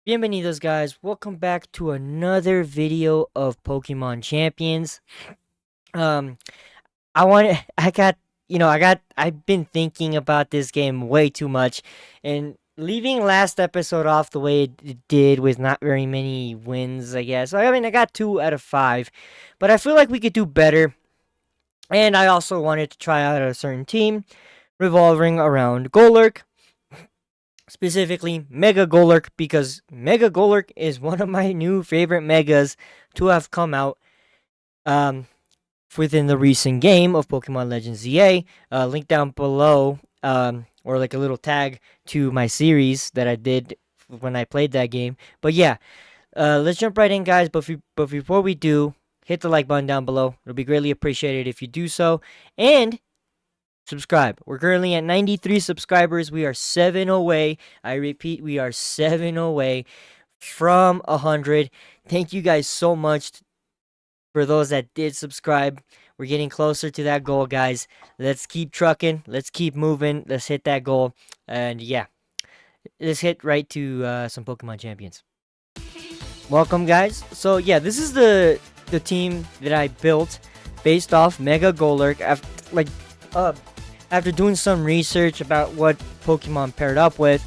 Bienvenidos guys, welcome back to another video of Pokemon Champions. Um I want I got I've been thinking about this game way too much, and leaving last episode off the way it did with not very many wins, I guess. I mean, I got 2 out of 5, but I feel like we could do better. And I also wanted to try out a certain team revolving around Golurk, specifically Mega Golurk, because Mega Golurk is one of my new favorite megas to have come out um, within the recent game of Pokemon Legends ZA. Link down below, or like a little tag to my series that I did when I played that game. But yeah, let's jump right in, guys. But before we do, hit the like button down below. It'll be greatly appreciated if you do so. And subscribe. We're currently at 93 subscribers. We are 7 away. I repeat, we are 7 away from 100. Thank you guys so much for those that did subscribe. We're getting closer to that goal, guys. Let's keep trucking. Let's keep moving. Let's hit that goal. And yeah, let's hit right to some Pokemon Champions. Welcome, guys. So yeah, this is the team that I built based off Mega Golurk. Uh, after doing some research about what Pokemon paired up with,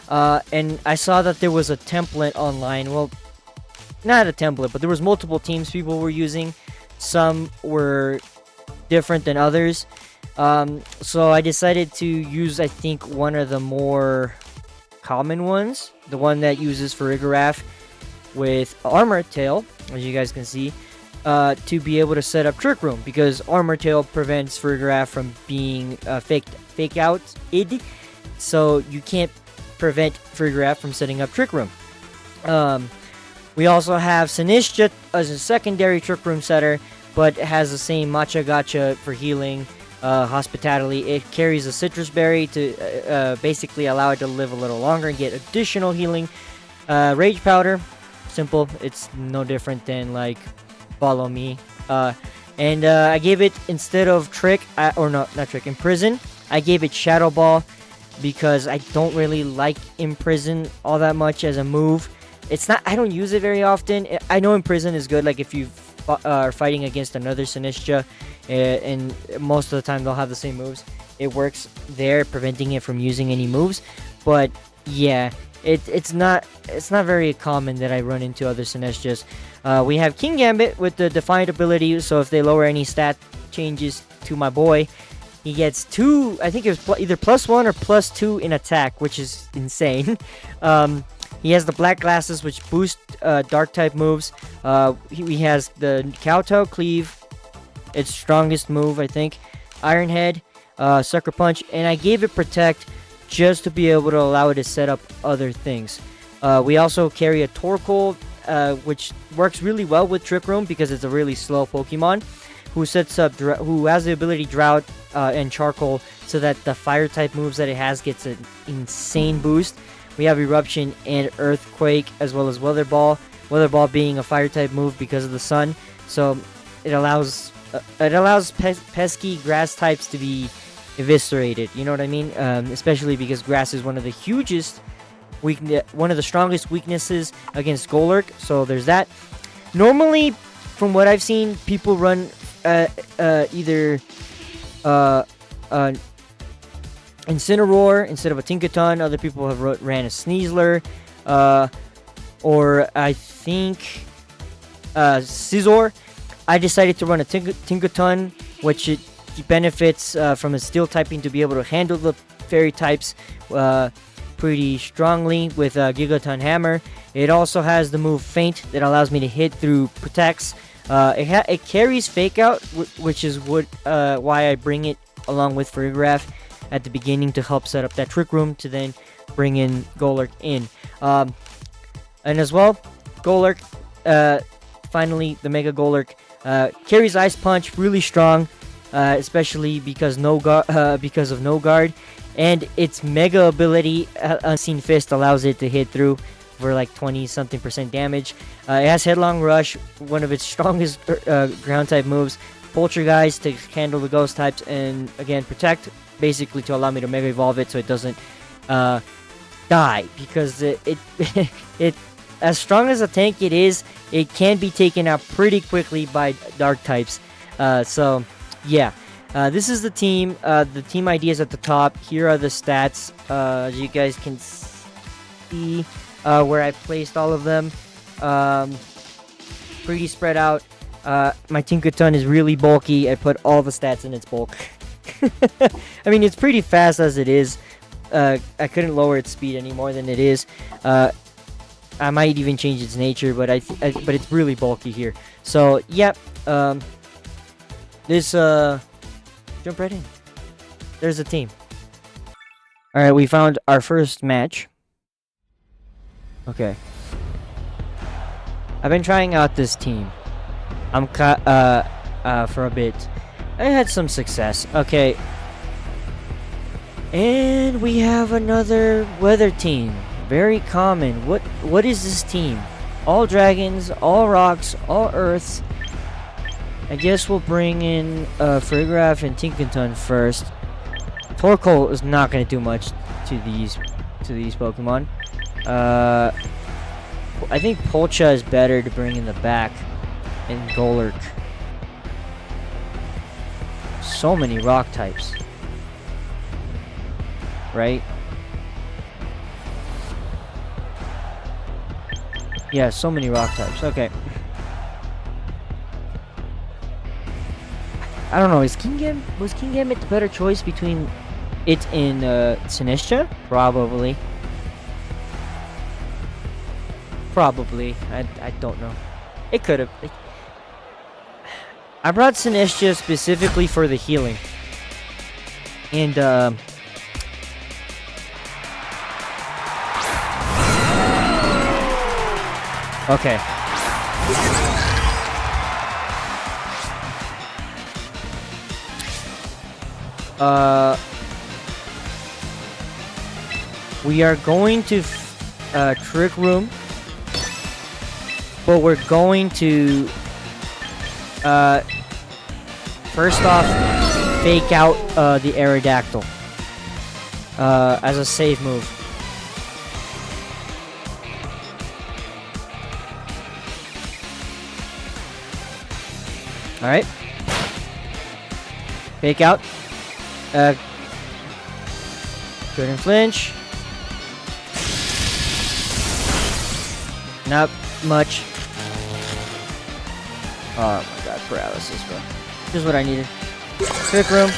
and I saw that there was a template online. Well, not a template, but there was multiple teams people were using. Some were different than others. So I decided to use, I think, one of the more common ones, the one that uses Farigiraf with Armor Tail, as you guys can see, to be able to set up Trick Room, because Armor Tail prevents Farigiraf from being fake out id, so you can't prevent Farigiraf from setting up Trick Room. We also have Sinistcha as a secondary Trick Room setter, but it has the same Matcha Gacha for healing, Hospitality. It carries a Citrus Berry to basically allow it to live a little longer and get additional healing. Rage Powder, simple. It's no different than like Follow Me. And I gave it, instead of Trick, or no, not Trick, Imprison, I gave it Shadow Ball because I don't really like Imprison all that much as a move. It's not, I don't use it very often. I know Imprison is good, like if you are fighting against another Sinistcha, and most of the time they'll have the same moves. It works there, preventing it from using any moves. But yeah, it's not very common that I run into other Sinistchas. We have King Gambit with the Defiant ability, so if they lower any stat changes to my boy, he gets 2, I think it was either +1 or +2 in attack, which is insane. He has the Black Glasses, which boost Dark type moves. He has the Kowtow Cleave, its strongest move, I think. Iron Head, Sucker Punch, and I gave it Protect just to be able to allow it to set up other things. We also carry a Torkoal, which works really well with Trick Room because it's a really slow Pokemon who has the ability Drought and Charcoal, so that the fire type moves that it has gets an insane boost. We have Eruption and Earthquake, as well as Weather Ball. Weather Ball being a fire type move because of the sun, so it allows pesky grass types to be eviscerated. You know what I mean? Especially because grass is one of the strongest weaknesses against Golurk. So there's that. Normally, from what I've seen, people run either Incineroar instead of a Tinkaton. Other people have ran a Sneasler, or I think Scizor. I decided to run a Tinkaton, which it benefits from its Steel typing to be able to handle the Fairy types pretty strongly with Gigaton Hammer. It also has the move Feint that allows me to hit through Protects. It carries Fake Out, which is why I bring it along with Farigiraf at the beginning to help set up that Trick Room to then bring in Golurk in. And as well, Golurk, finally, the Mega Golurk, carries Ice Punch, really strong, especially because because of no guard, and its Mega ability, Unseen Fist, allows it to hit through for like 20-something% damage. It has Headlong Rush, one of its strongest ground type moves, Poltergeist to handle the ghost types, and again Protect, basically to allow me to Mega Evolve it so it doesn't die because it as strong as a tank it can be taken out pretty quickly by dark types. So yeah, this is the team. The team ID is at the top. Here are the stats. As you guys can see, where I placed all of them. Pretty spread out. My Tinkaton is really bulky. I put all the stats in its bulk. I mean, it's pretty fast as it is. I couldn't lower its speed any more than it is. I might even change its nature, but but it's really bulky here. So, yep. This jump right in. There's a team. All right, we found our first match. Okay. I've been trying out this team. For a bit. I had some success. Okay. And we have another weather team. Very common. What is this team? All dragons, all rocks, all earths. I guess we'll bring in Farigiraf and Tinkaton first. Torkoal is not going to do much to these Pokemon. I think Polcha is better to bring in the back, and Golurk. So many rock types. Right? Yeah, so many rock types. Okay. I don't know, was King Gambit the better choice between it and Sinistcha? Probably. Probably. I don't know. It could have. I brought Sinistcha specifically for the healing. And okay. We are going to Trick Room, but we're going to first off fake out the Aerodactyl as a save move. All right, fake out. Couldn't flinch. Not much. Oh my god, paralysis, bro. This is what I needed. Trick Room.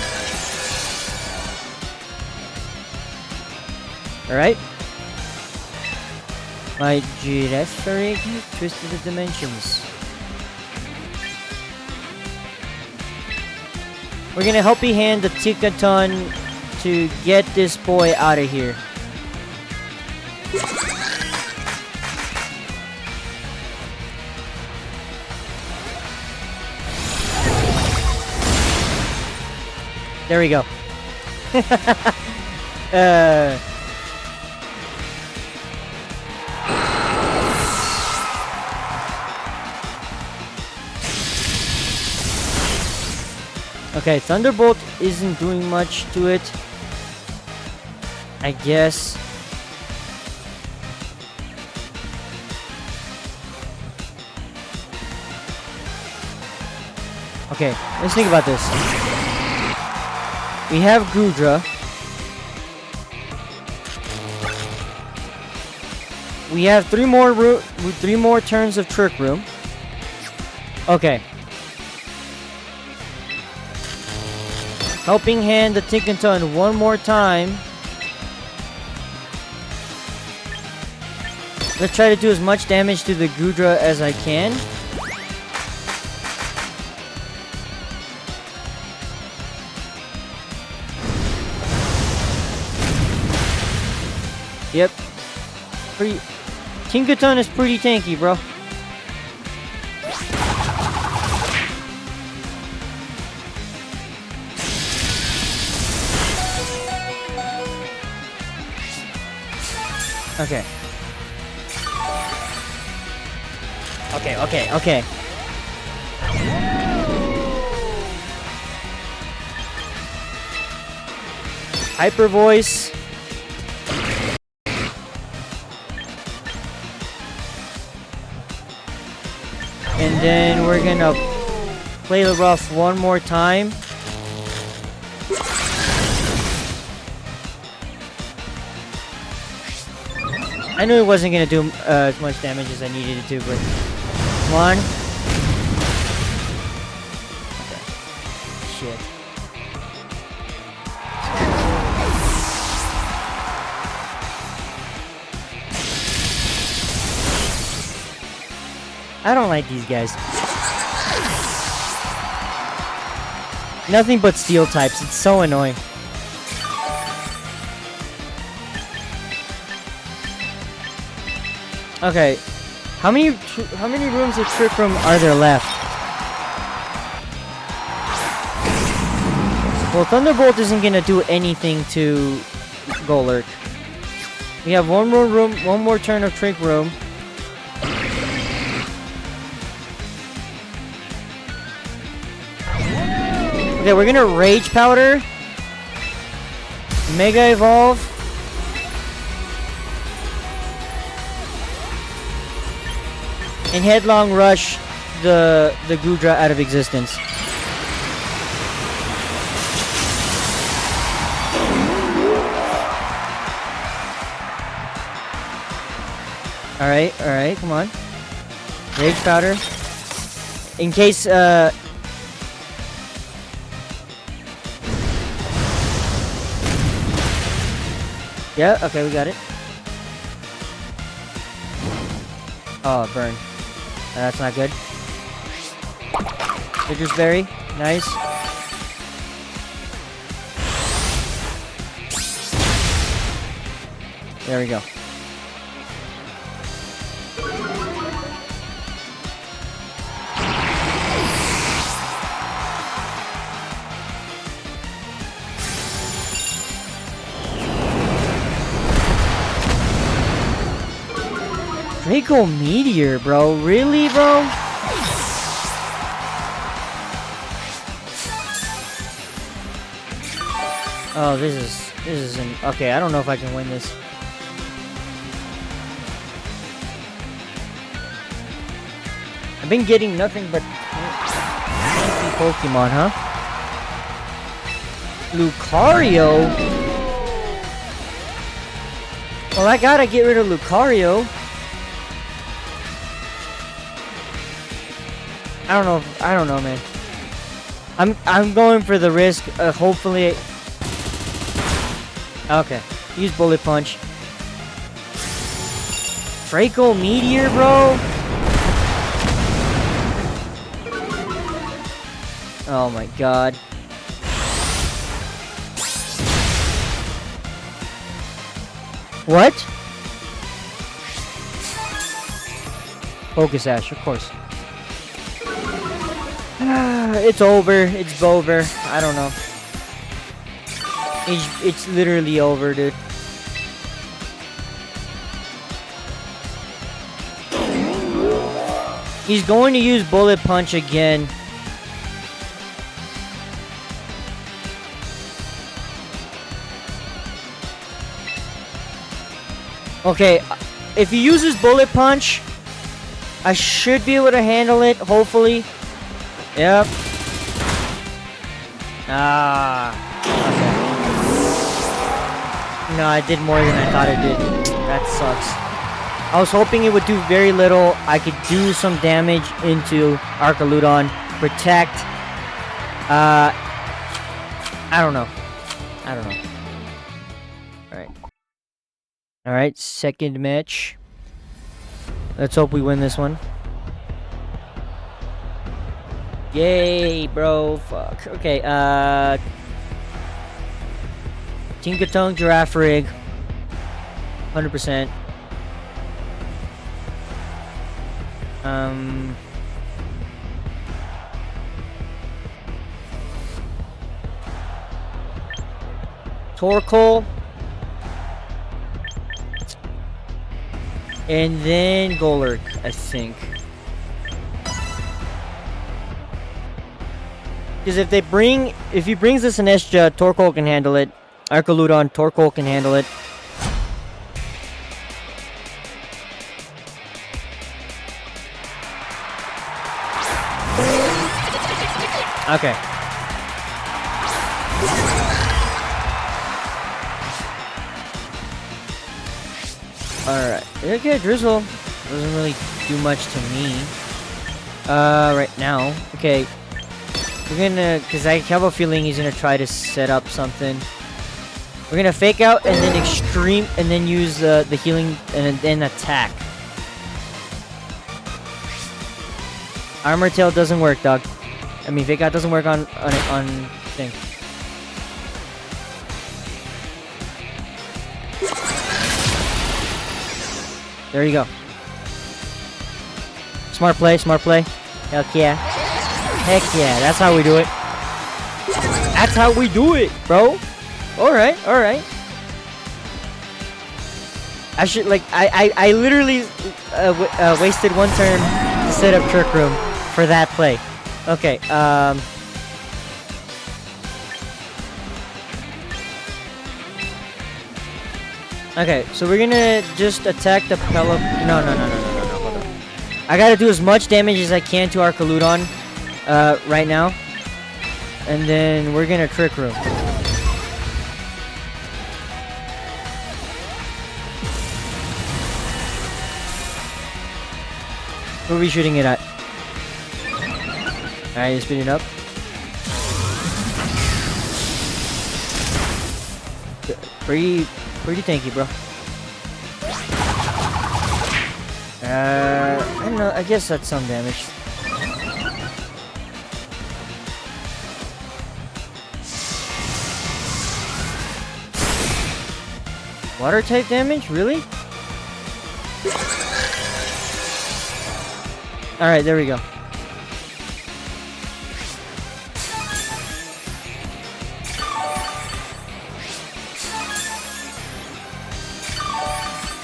Alright. My Giraffe twisted the dimensions. We're gonna helping hand the Tinkaton to get this boy out of here. There we go. Okay, Thunderbolt isn't doing much to it, I guess. Okay, let's think about this. We have Goodra. We have three more turns of Trick Room. Okay. Helping hand the Tinkaton one more time. Let's try to do as much damage to the Goodra as I can. Yep. Tinkaton is pretty tanky, bro. Okay. Okay. Hyper Voice. And then we're gonna play the rough one more time. I knew it wasn't gonna do as much damage as I needed it to, but come on. Okay. Shit. I don't like these guys. Nothing but steel types. It's so annoying. Okay, how many rooms of Trick Room are there left? Well, Thunderbolt isn't gonna do anything to Golurk. We have one more room, one more turn of Trick Room. Okay, we're gonna Rage Powder, Mega Evolve. And Headlong Rush the Gudra out of existence. Alright, come on. Rage Powder. In case, yeah, okay, we got it. Oh, burn. That's not good. Citrus Berry. Nice. There we go. Draco Meteor, bro. Really, bro? Oh, this isn't okay. I don't know if I can win this. I've been getting nothing but fancy Pokemon, huh? Lucario? Well, I gotta get rid of Lucario. I don't know, man. I'm going for the risk. Hopefully. Okay. Use Bullet Punch. Draco Meteor, bro. Oh my god. What? Focus Ash, of course. It's over. It's over. I don't know. It's literally over, dude. He's going to use Bullet Punch again. Okay, if he uses Bullet Punch, I should be able to handle it, hopefully. Yep. Ah. Okay. No, I did more than I thought it did. That sucks. I was hoping it would do very little. I could do some damage into Archaludon. Protect. I don't know. Alright. Alright, second match. Let's hope we win this one. Yay, bro. Fuck. Okay, Tinkatongue, Girafarig. 100%. Torkoal. And then Golurk, I think. Because if he brings us an Esja, Torkoal can handle it. Archaludon, Torkoal can handle it. Okay. Alright. Okay, Drizzle doesn't really do much to me. Right now. Okay. We're gonna, because I have a feeling he's gonna try to set up something. We're gonna fake out and then extreme and then use the healing and then attack. Armor tail doesn't work, dog. I mean, fake out doesn't work on thing. There you go. Smart play, smart play. Heck yeah. Heck yeah, that's how we do it. That's how we do it, bro. Alright, alright. I should, like, I literally wasted one turn to set up Trick Room for that play. Okay, okay, so we're gonna just attack the Pelip. No, hold on. I gotta do as much damage as I can to Arcaludon, right now. And then we're gonna Trick Room. What are we shooting it at? Alright, speed it up. Pretty tanky, bro. I don't know. I guess that's some damage. Water type damage? Really? Alright, there we go.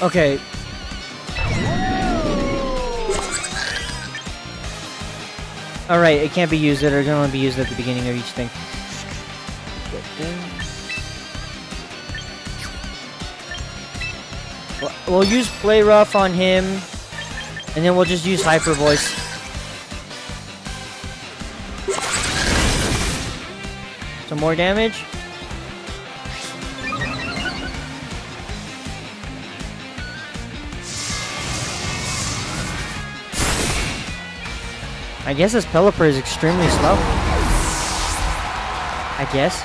Okay. Alright, it can't be used. It can only be used at the beginning of each thing. We'll use Play Rough on him, and then we'll just use Hyper Voice. Some more damage. I guess this Pelipper is extremely slow. I guess.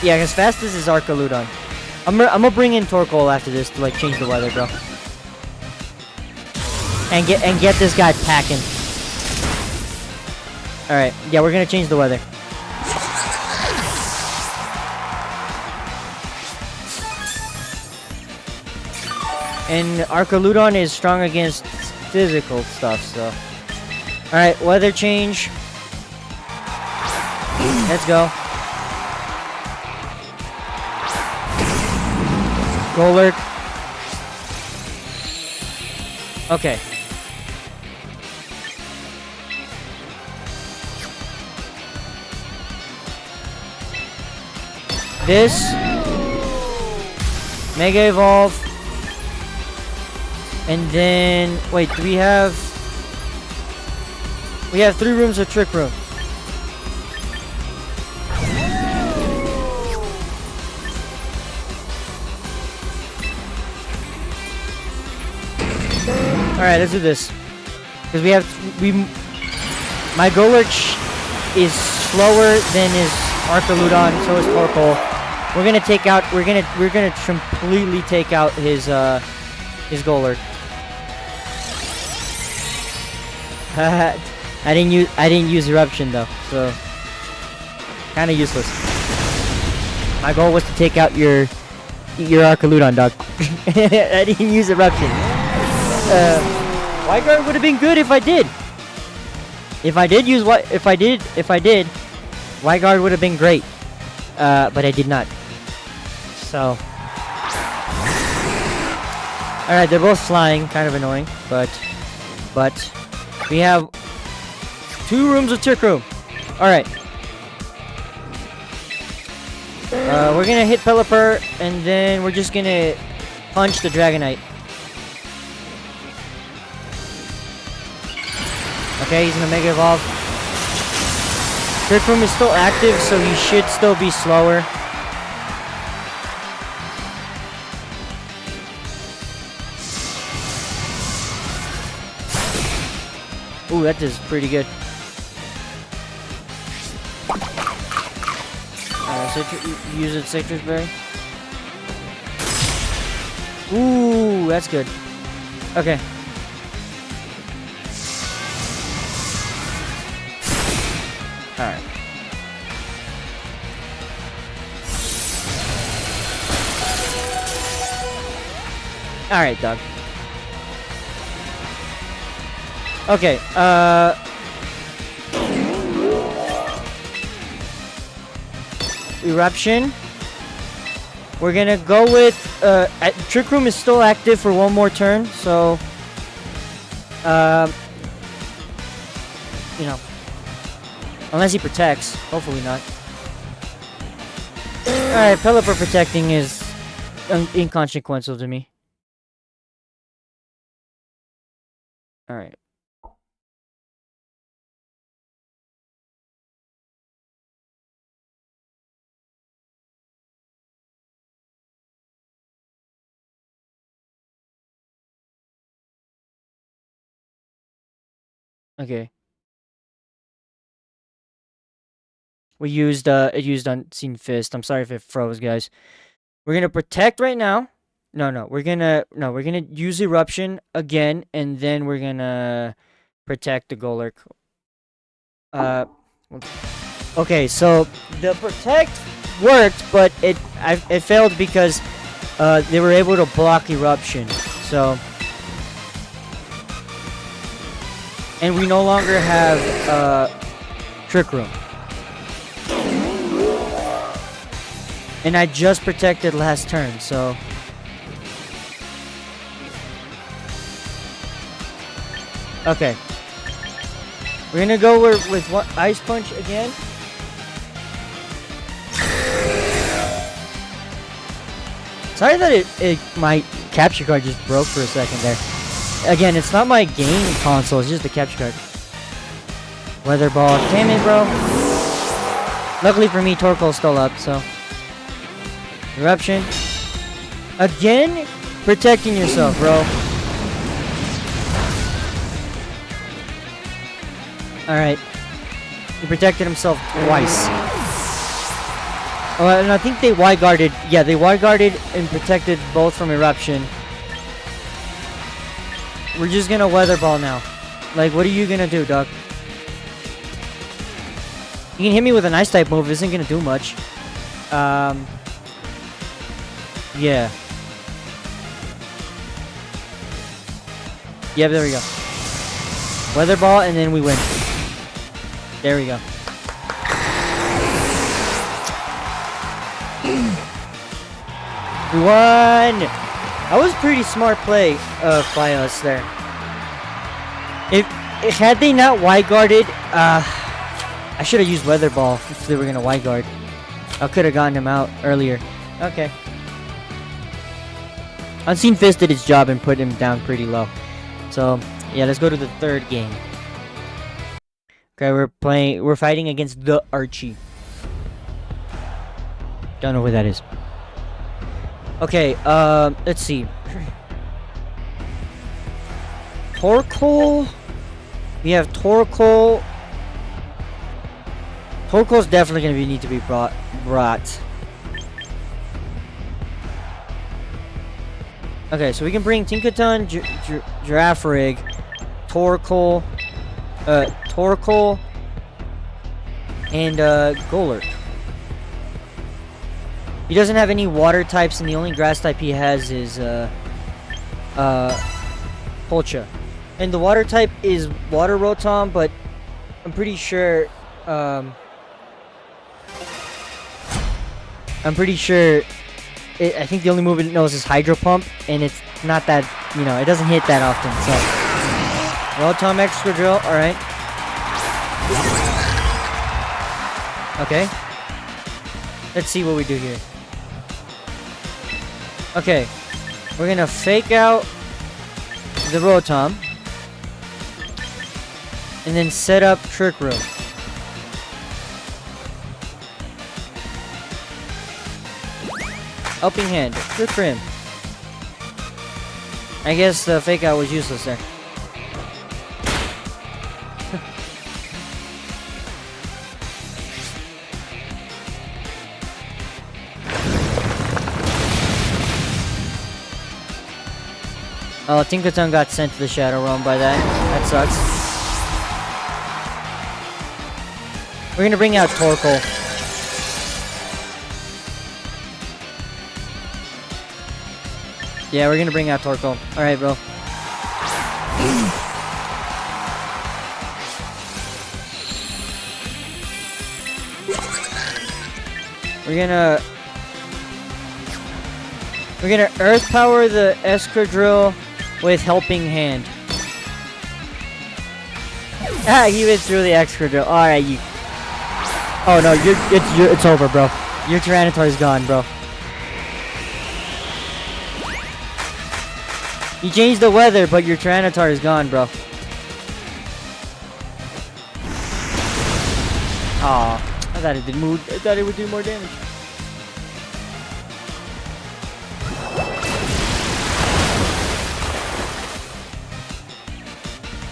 Yeah, as fast as his Arcaludon. I'm gonna bring in Torkoal after this to like change the weather, bro. And get this guy packing. Alright, yeah, we're gonna change the weather. And Arcaludon is strong against physical stuff, so. Alright, weather change. Let's go. Golurk. Okay. This. Mega Evolve. And then, wait, do we have 3 rooms of Trick Room. Alright, let's do this. Because my Golurk is slower than his Arcaludon, so is Torkoal. We're gonna completely take out his Golurk. I didn't use Eruption though, so kind of useless. My goal was to take out your Arcaludon, dog. I didn't use Eruption. White Guard would have been good if I did. If I did, White Guard would have been great. But I did not. So. Alright, they're both flying, kind of annoying, but we have 2 rooms of Trick Room. Alright. We're gonna hit Pelipper, and then we're just gonna punch the Dragonite. Okay, he's gonna Mega Evolve. Trick Room is still active, so he should still be slower. Ooh, that is pretty good. Use it, Citrus Berry. Ooh, that's good. Okay. Alright. Alright, dog. Okay, Eruption. We're gonna go with, Trick Room is still active for one more turn, so, you know, unless he protects, hopefully not. Alright, Pelipper protecting is inconsequential to me. Alright. Okay. It used Unseen Fist. I'm sorry if it froze, guys. We're gonna protect right now. We're gonna use Eruption again, and then we're gonna protect the Golurk. Okay, so the protect worked, but it failed because they were able to block Eruption. So, and we no longer have Trick Room. And I just protected last turn, so... Okay. We're gonna go with what, Ice Punch again. Sorry that my capture card just broke for a second there. Again, it's not my game console, it's just the capture card. Weather Ball. Damn it, bro. Luckily for me, Torkoal's still up, so... Eruption. Again? Protecting yourself, bro. Alright. He protected himself twice. Oh, and I think they Y-guarded. Yeah, they Y-guarded and protected both from Eruption. We're just gonna Weather Ball now. Like, what are you gonna do, dog? You can hit me with an Ice-type move. It isn't gonna do much. Yeah. Yeah, there we go. Weather Ball, and then we win. There we go. We won! That was pretty smart play by us there. If had they not Y-guarded, I should have used Weather Ball if they were gonna Y-guard. I could have gotten him out earlier. Okay. Unseen Fist did its job and put him down pretty low. So, yeah, let's go to the third game. Okay, we're fighting against the Archie. Don't know who that is. Okay, let's see. Torkoal. We have Torkoal. Torkoal's definitely gonna need to be brought. Okay, so we can bring Tinkaton, Girafarig, Torkoal, and Golurk. He doesn't have any water types, and the only grass type he has is Polcha. And the water type is Water Rotom, but I'm pretty sure I think the only move it knows is Hydro Pump, and it's not that, you know, it doesn't hit that often, so. Rotom Extra Drill, alright. Okay. Let's see what we do here. Okay. We're gonna fake out the Rotom. And then set up Trick Room. Helping Hand. Good for him. I guess the fake out was useless there. Oh, Tinkaton got sent to the Shadow Realm by that. That sucks. We're gonna bring out Torkoal. Yeah, we're gonna bring out Torkoal. Alright, bro. We're gonna Earth Power the Escadrille with Helping Hand. Ah, he went through the Escadrille. Alright, you. Oh no, it's over, bro. Your Tyranitar is gone, bro. You changed the weather, but your Tyranitar is gone, bro. Aw, I thought it did move. I thought it would do more damage.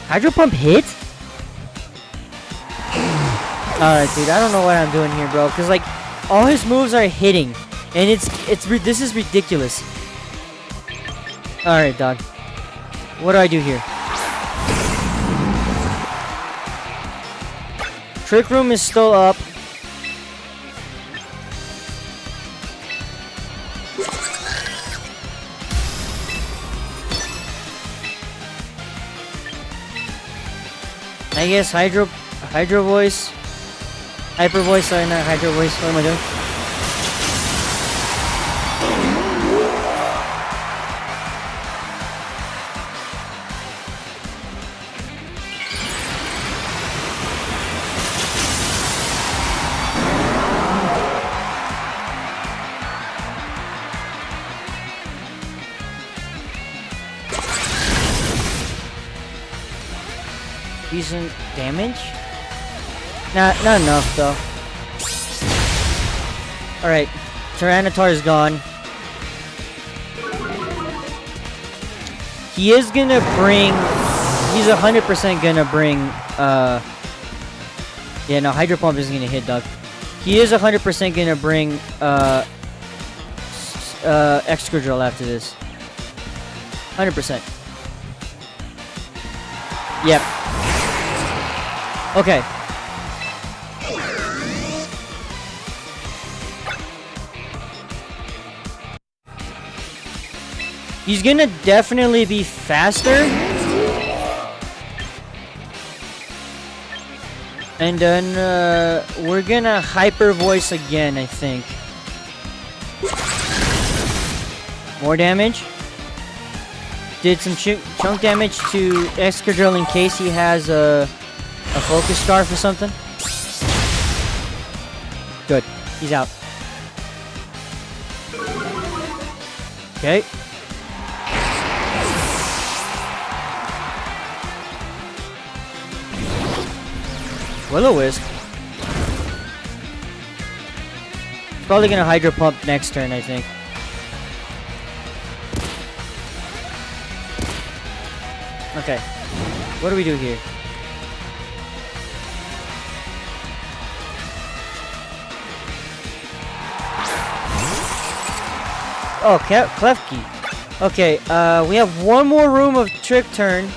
Hydro Pump hit? Alright, dude, I don't know what I'm doing here, bro. Cause like, all his moves are hitting, and this is ridiculous. Alright, dog. What do I do here? Trick Room is still up. I guess Hydro Voice. Hyper Voice, sorry, not Hydro Voice. What am I doing? Decent damage? Not enough though. Alright, Tyranitar is gone. He is gonna bring. He's 100% gonna bring. Yeah, no, Hydro Pump isn't gonna hit, dog. He is 100% gonna bring. Excadrill after this. 100%. Yep. Okay. He's gonna definitely be faster. And then we're gonna Hyper Voice again, I think. More damage. Did some chunk damage to Excadrill in case he has a Focus Scarf or something. Good. He's out. Okay. Will-O-Wisp. Probably gonna Hydro Pump next turn, I think. Okay. What do we do here? Oh, Klefki. Okay, we have one more room of Trick Turn.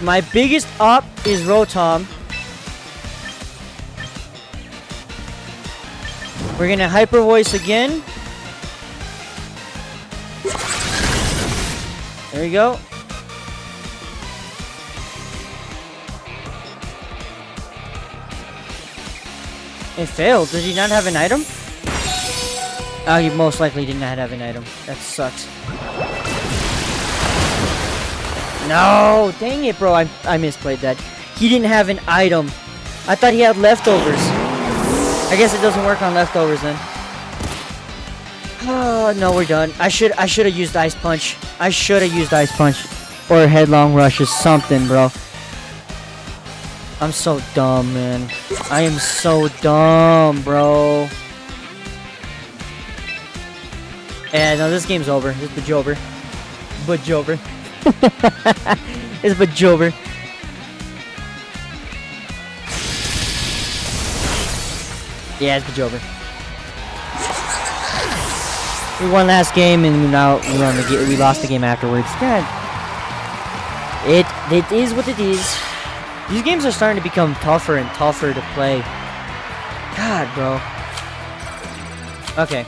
My biggest up is Rotom. We're gonna Hyper Voice again. There we go. It failed. Does he not have an item? Oh, he most likely did not have an item. That sucks. No! Dang it, bro. I misplayed that. He didn't have an item. I thought he had leftovers. I guess it doesn't work on leftovers then. Oh, no, we're done. I should have used Ice Punch. I should have used Ice Punch. or headlong rush is something, bro. I'm so dumb, man. I am so dumb, bro. Yeah, no, this game's over. It's Bajover. Bajover. It's Bajover. Yeah, it's Bajover. We won last game, and we lost the game afterwards. God, it is what it is. These games are starting to become tougher and tougher to play. God, bro. Okay.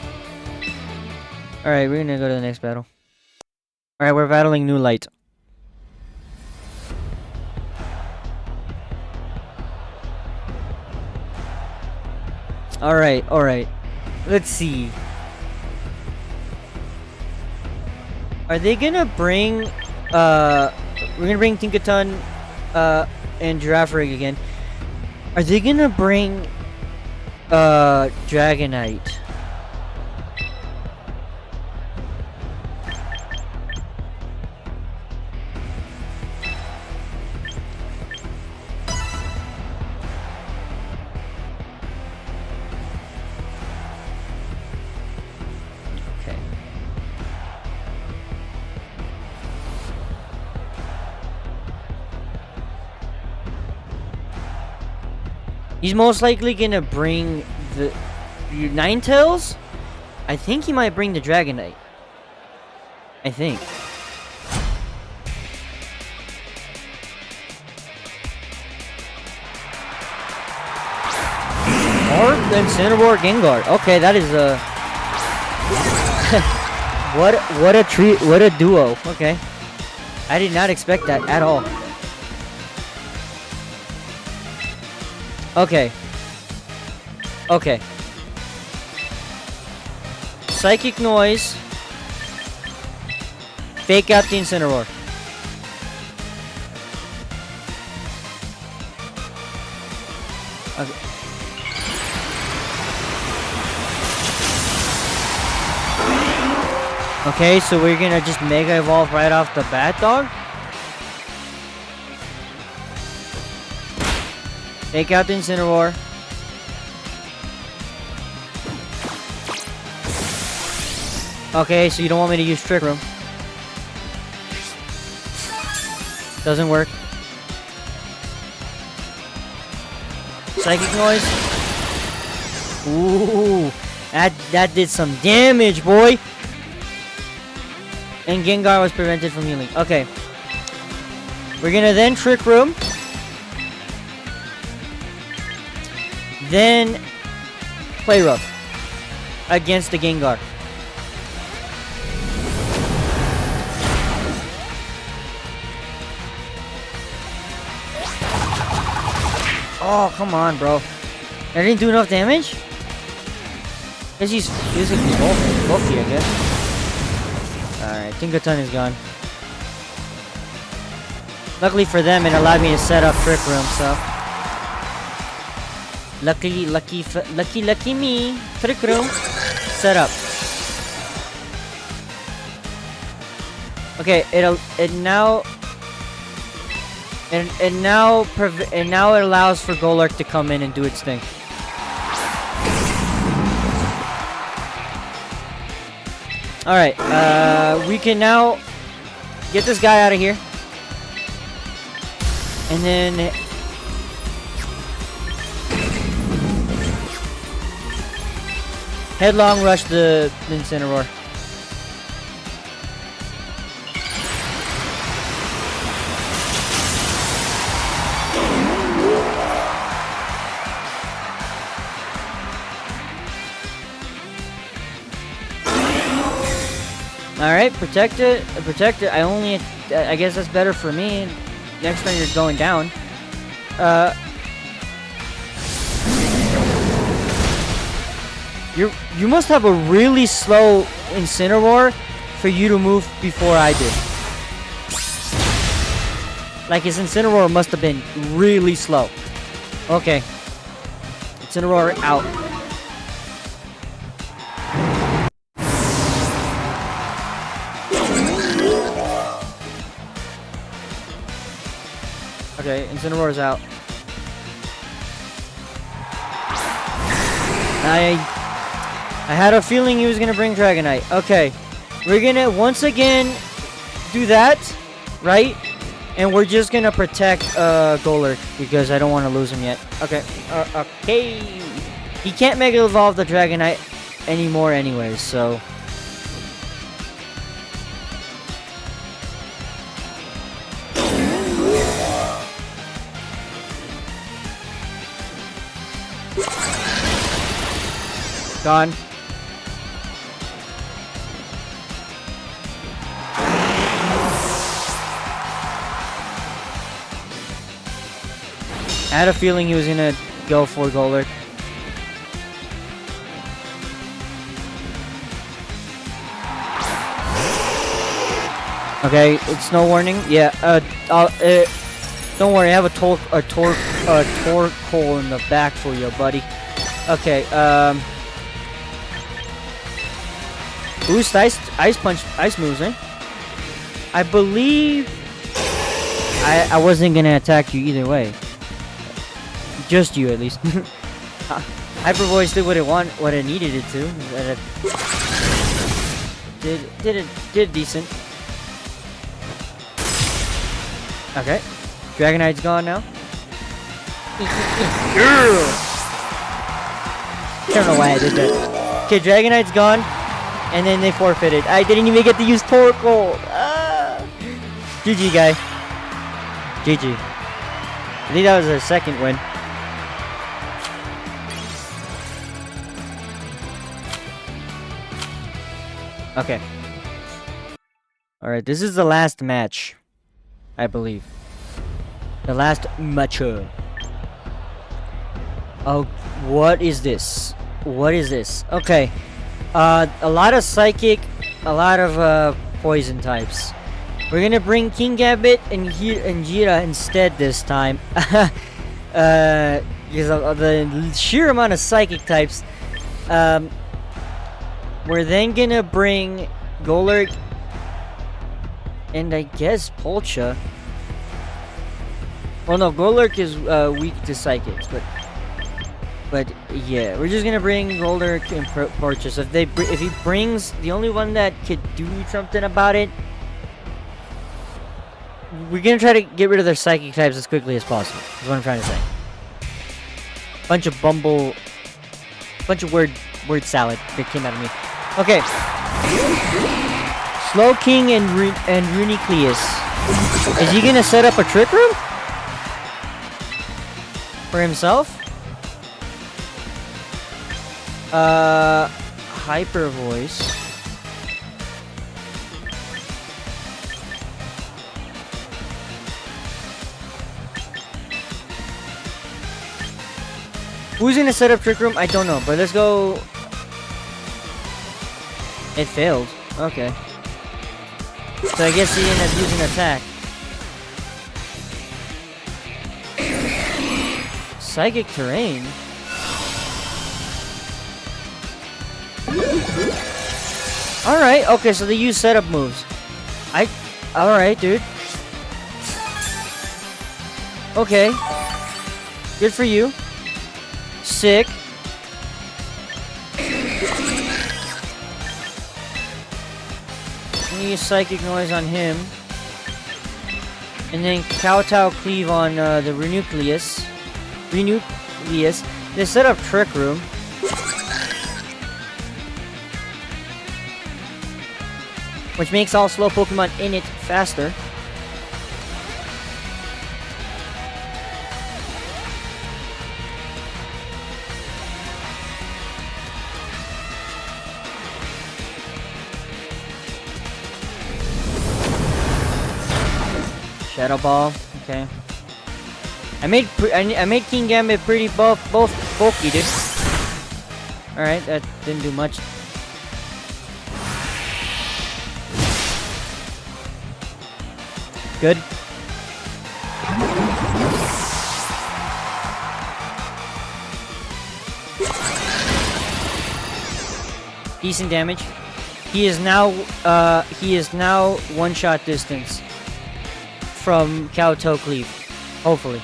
Alright, we're gonna go to the next battle. Alright, we're battling New Light. Alright, alright. Let's see. Are they gonna bring, we're gonna bring Tinkaton, and Giraffe Rig again. Are they gonna bring, Dragonite? He's most likely gonna bring the Ninetales? I think he might bring the Dragonite. I think. Or then Incineroar Gengar. Okay, that is a what a treat, what a duo. Okay. I did not expect that at all. Okay. Okay. Psychic Noise. Fake out the Incineroar. Okay. Okay, so we're gonna just Mega Evolve right off the bat, dog? Take out the Incineroar. Okay, so you don't want me to use Trick Room. Doesn't work. Psychic Noise. Ooh, that did some damage, boy. And Gengar was prevented from healing. Okay. We're gonna then Trick Room. Then Play Rough against the Gengar. Oh, come on, bro. I didn't do enough damage? Guess he's physically bulky, I guess. Alright, Tinkaton is gone. Luckily for them, it allowed me to set up Trick Room, so... Lucky me. Trick Room. Set up. Okay, it now it allows for Golurk to come in and do its thing. Alright, we can now get this guy out of here. And then headlong rush the Incineroar. Alright, protect it. I guess that's better for me. Next time you're going down. You must have a really slow Incineroar for you to move before I did. Like his Incineroar must have been really slow. Okay. Incineroar out. Okay, Incineroar's out. I had a feeling he was gonna bring Dragonite. Okay, we're gonna once again do that, right? And we're just gonna protect Golurk because I don't want to lose him yet. Okay, okay. He can't Mega Evolve the Dragonite anymore, anyways. So. Gone. I had a feeling he was gonna go for Golurk. Okay, it's no warning. Yeah. Don't worry. I have a torque hole in the back for you, buddy. Okay. Boost ice punch, ice moves, eh? I believe I wasn't gonna attack you either way. Just you, at least. Hyper Voice did what it needed it to. Did decent. Okay, Dragonite's gone now. I don't know why I did that. Okay, Dragonite's gone. And then they forfeited. I didn't even get to use Torkoal. GG, guy. GG. I think that was their second win. Okay. Alright, this is the last match. I believe. The last match. Oh, what is this? What is this? Okay. A lot of Psychic, a lot of Poison types. We're gonna bring King Gambit and Jira instead this time. Because of the sheer amount of Psychic types. We're then gonna bring Golurk and I guess Polcha. Well, no, Golurk is weak to Psychics, but yeah, we're just gonna bring Golurk and Polcha. So if he brings the only one that could do something about it, we're gonna try to get rid of their Psychic types as quickly as possible. Is what I'm trying to say. Bunch of word salad that came out of me. Okay. Slow King and Runicleus. Is he gonna set up a Trick Room for himself? Hyper Voice. Who's gonna set up Trick Room? I don't know, but let's go. It failed. Okay. So I guess he ended up using attack. Psychic Terrain. Alright, okay, so they use setup moves. Alright, dude. Okay. Good for you. Sick. Use Psychic Noise on him. And then Kowtow Cleave on the Renucleus. They set up Trick Room. Which makes all slow Pokemon in it faster. Shadow Ball, okay. I made King Gambit pretty both bulky, dude. All right, that didn't do much. Good. Decent damage. He is now one-shot distance from Kowtow Cleave. Hopefully.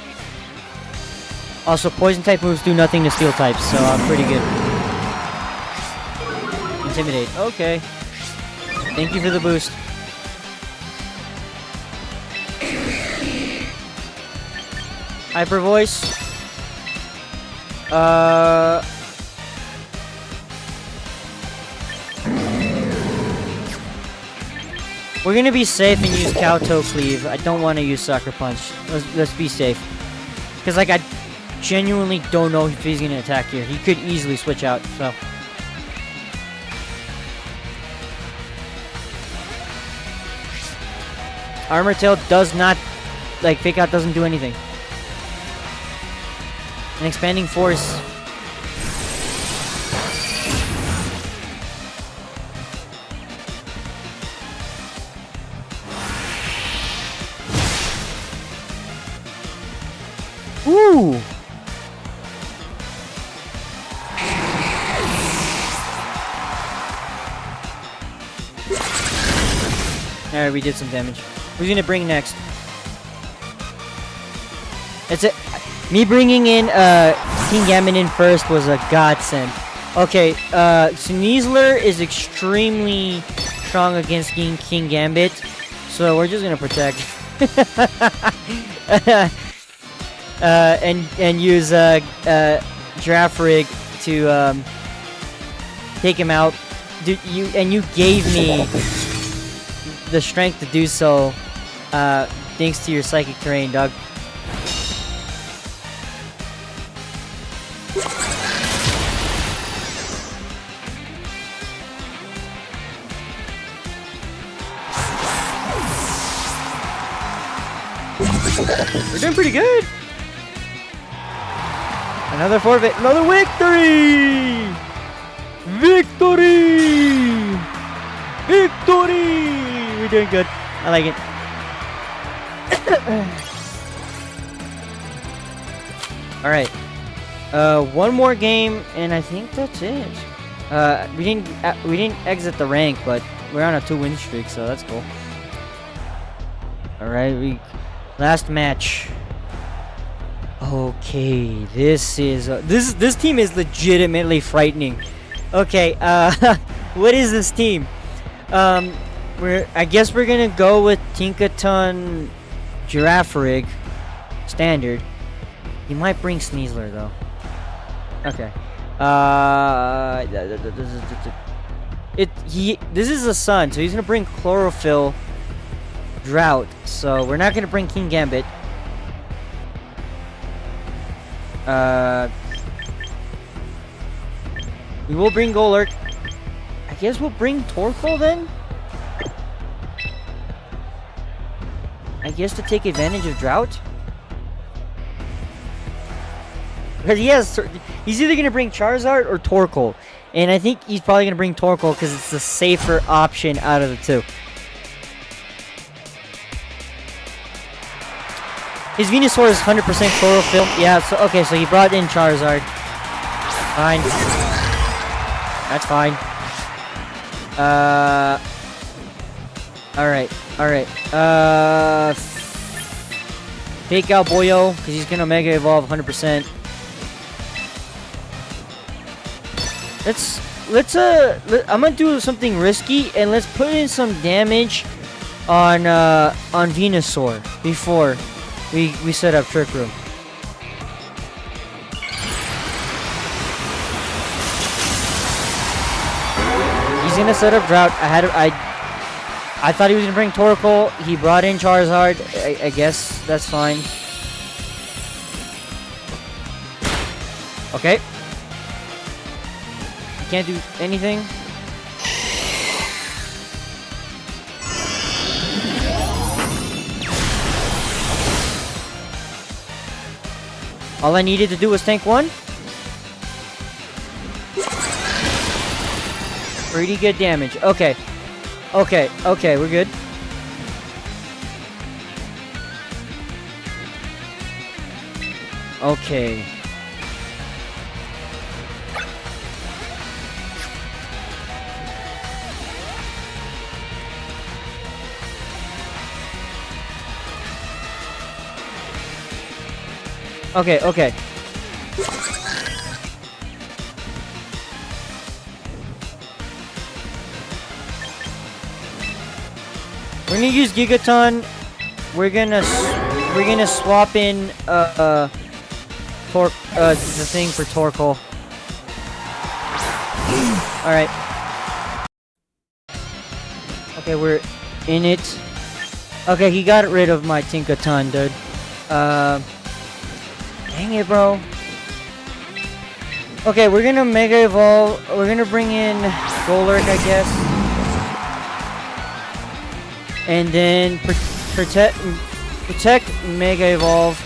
Also, poison type moves do nothing to steel types, so I'm pretty good. Intimidate. Okay. Thank you for the boost. Hyper voice. We're gonna be safe and use Kowtow Cleave. I don't want to use Sucker Punch. Let's be safe. Because, like, I genuinely don't know if he's gonna attack here. He could easily switch out, so. Armor Tail does not, like, Fake Out doesn't do anything. An Expanding Force. Ooh! Alright, we did some damage. Who's gonna bring next? It's it. Me bringing in King Gambit in first was a godsend. Okay, Sneasler is extremely strong against King Gambit, so we're just gonna protect. And use Giraffe Rig to take him out. You gave me the strength to do so, thanks to your Psychic Terrain, dog. We're doing pretty good. Another forfeit. Another victory! Victory! Victory! We're doing good. I like it. All right. One more game, and I think that's it. We didn't exit the rank, but we're on a 2-win streak, so that's cool. All right, last match. Okay, this team is legitimately frightening. Okay, what is this team? I guess we're gonna go with Tinkaton Giraffe Rig standard. He might bring Sneasler though. Okay. This is a sun, so he's gonna bring Chlorophyll Drought. So we're not gonna bring King Gambit. We will bring Golurk. I guess we'll bring Torkoal then? I guess to take advantage of Drought? Because he's either going to bring Charizard or Torkoal. And I think he's probably going to bring Torkoal because it's the safer option out of the two. His Venusaur is 100% Chlorophyll. Yeah, so okay, so he brought in Charizard. Fine. That's fine. Alright. Fake out Boyo, because he's gonna Mega Evolve 100%. I'm gonna do something risky, and let's put in some damage on Venusaur before we set up Trick Room. He's gonna set up Drought. I thought he was gonna bring Torkoal. He brought in Charizard. I guess that's fine. Okay. He can't do anything. All I needed to do was tank one. Pretty good damage. Okay, we're good. Okay. Okay, okay. We're gonna use Gigaton. We're gonna swap in the thing for Torkoal. All right. Okay, we're in it. Okay, he got rid of my Tinkaton, dude. Dang it, bro. Okay, we're gonna Mega Evolve. We're gonna bring in Golurk, I guess. And then protect Mega Evolve.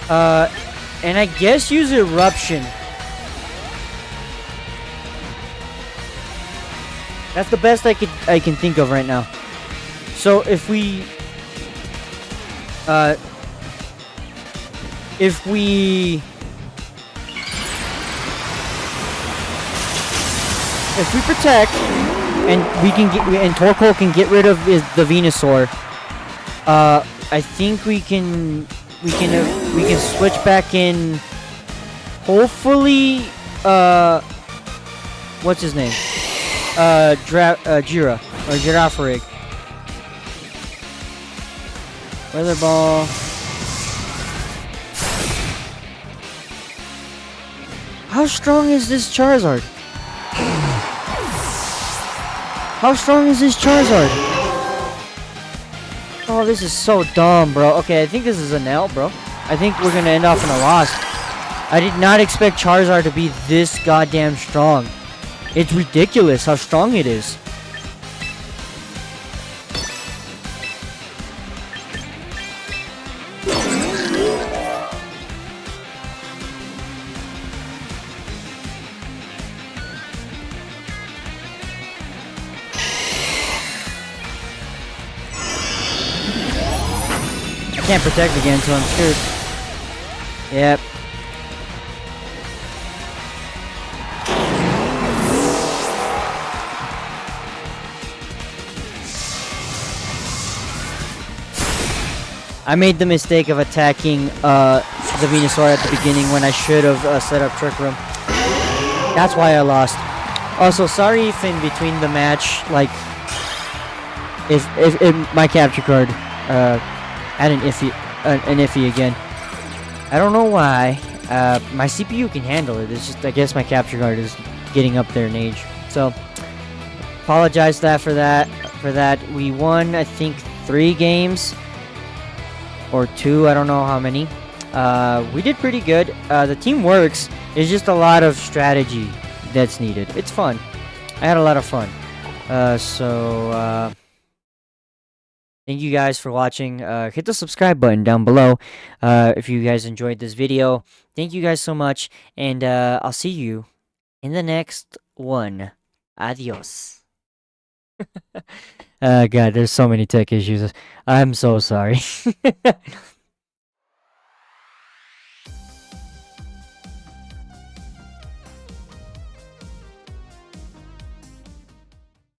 And I guess use Eruption. That's the best I can think of right now. So if we protect and Torkoal can get rid of the Venusaur, I think we can switch back in. Hopefully, what's his name? Jira or Girafarig. Weather Ball. How strong is this Charizard? How strong is this Charizard? Oh, this is so dumb, bro. Okay, I think this is an L, bro. I think we're gonna end off in a loss. I did not expect Charizard to be this goddamn strong. It's ridiculous how strong it is. I can't protect again, so I'm screwed. Yep. I made the mistake of attacking the Venusaur at the beginning when I should have set up Trick Room. That's why I lost. Also, sorry if in between the match, like, if my capture card had an iffy again. I don't know why. My CPU can handle it. It's just I guess my capture card is getting up there in age. So apologize for that. We won, I think, 3 games. Or 2, I don't know how many. We did pretty good. The team works. It's just a lot of strategy that's needed. It's fun. I had a lot of fun. Thank you guys for watching. Hit the subscribe button down below if you guys enjoyed this video. Thank you guys so much. And I'll see you in the next one. Adios. God, there's so many tech issues. I'm so sorry.